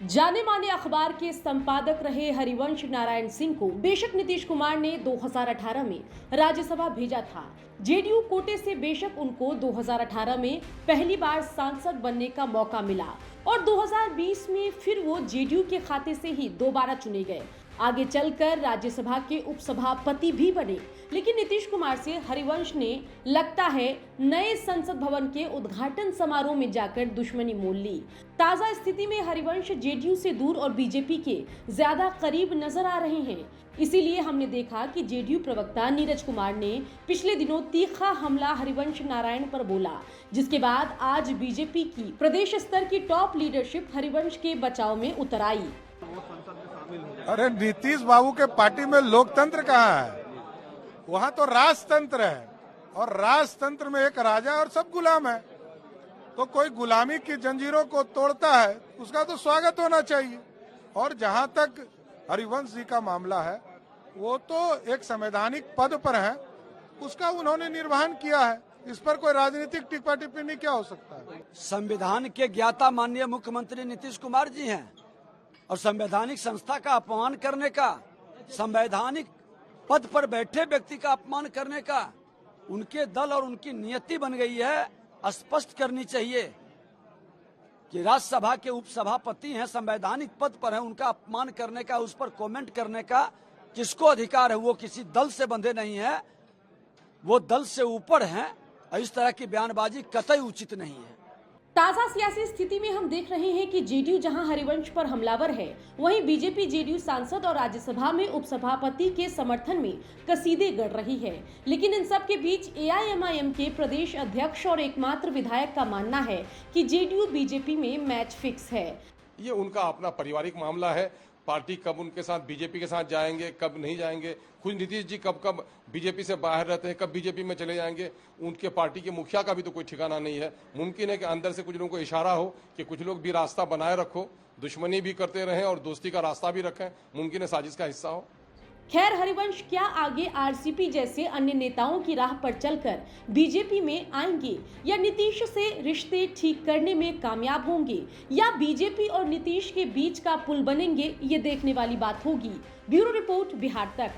जाने माने अखबार के संपादक रहे हरिवंश नारायण सिंह को बेशक नीतीश कुमार ने 2018 में राज्यसभा भेजा था। जेडीयू कोटे से बेशक उनको 2018 में पहली बार सांसद बनने का मौका मिला और 2020 में फिर वो जेडीयू के खाते से ही दोबारा चुने गए। आगे चलकर राज्यसभा के उपसभापति भी बने, लेकिन नीतीश कुमार से हरिवंश ने लगता है नए संसद भवन के उद्घाटन समारोह में जाकर दुश्मनी मोल ली। ताजा स्थिति में हरिवंश जेडीयू से दूर और बीजेपी के ज्यादा करीब नजर आ रहे हैं। इसीलिए हमने देखा कि जेडीयू प्रवक्ता नीरज कुमार ने पिछले दिनों तीखा हमला हरिवंश नारायण पर बोला, जिसके बाद आज बीजेपी की प्रदेश स्तर की टॉप लीडरशिप हरिवंश के बचाव में उतर आई। अरे नीतीश बाबू के पार्टी में लोकतंत्र कहाँ है? वहाँ तो राजतंत्र है और राजतंत्र में एक राजा और सब गुलाम है। तो कोई गुलामी की जंजीरों को तोड़ता है उसका तो स्वागत होना चाहिए। और जहाँ तक हरिवंश जी का मामला है, वो तो एक संवैधानिक पद पर है, उसका उन्होंने निर्वहन किया है। इस पर कोई राजनीतिक टिप्पा टिप्पणी क्या हो सकता है? संविधान के ज्ञाता माननीय मुख्यमंत्री नीतीश कुमार जी हैं और संवैधानिक संस्था का अपमान करने का, संवैधानिक पद पर बैठे व्यक्ति का अपमान करने का उनके दल और उनकी नियति बन गई है। स्पष्ट करनी चाहिए कि राज्यसभा के उपसभापति हैं, संवैधानिक पद पर हैं, उनका अपमान करने का, उस पर कमेंट करने का किसको अधिकार है? वो किसी दल से बंधे नहीं है, वो दल से ऊपर हैं। इस तरह की बयानबाजी कतई उचित नहीं है। ताजा सियासी स्थिति में हम देख रहे हैं कि जेडीयू जहां हरिवंश पर हमलावर है, वहीं बीजेपी जेडीयू सांसद और राज्यसभा में उपसभापति के समर्थन में कसीदे गढ़ रही है। लेकिन इन सब के बीच एआईएमआईएम के प्रदेश अध्यक्ष और एकमात्र विधायक का मानना है कि जेडीयू बीजेपी में मैच फिक्स है। ये उनका अपना पारिवारिक मामला है। पार्टी कब उनके साथ बीजेपी के साथ जाएंगे, कब नहीं जाएंगे, खुद नीतीश जी कब कब बीजेपी से बाहर रहते हैं, कब बीजेपी में चले जाएंगे, उनके पार्टी के मुखिया का भी तो कोई ठिकाना नहीं है। मुमकिन है कि अंदर से कुछ लोगों को इशारा हो कि कुछ लोग भी रास्ता बनाए रखो, दुश्मनी भी करते रहें और दोस्ती का रास्ता भी रखें, मुमकिन है साजिश का हिस्सा हो। खैर, हरिवंश क्या आगे आरसीपी जैसे अन्य नेताओं की राह पर चलकर बीजेपी में आएंगे या नीतीश से रिश्ते ठीक करने में कामयाब होंगे या बीजेपी और नीतीश के बीच का पुल बनेंगे, ये देखने वाली बात होगी। ब्यूरो रिपोर्ट, बिहार तक।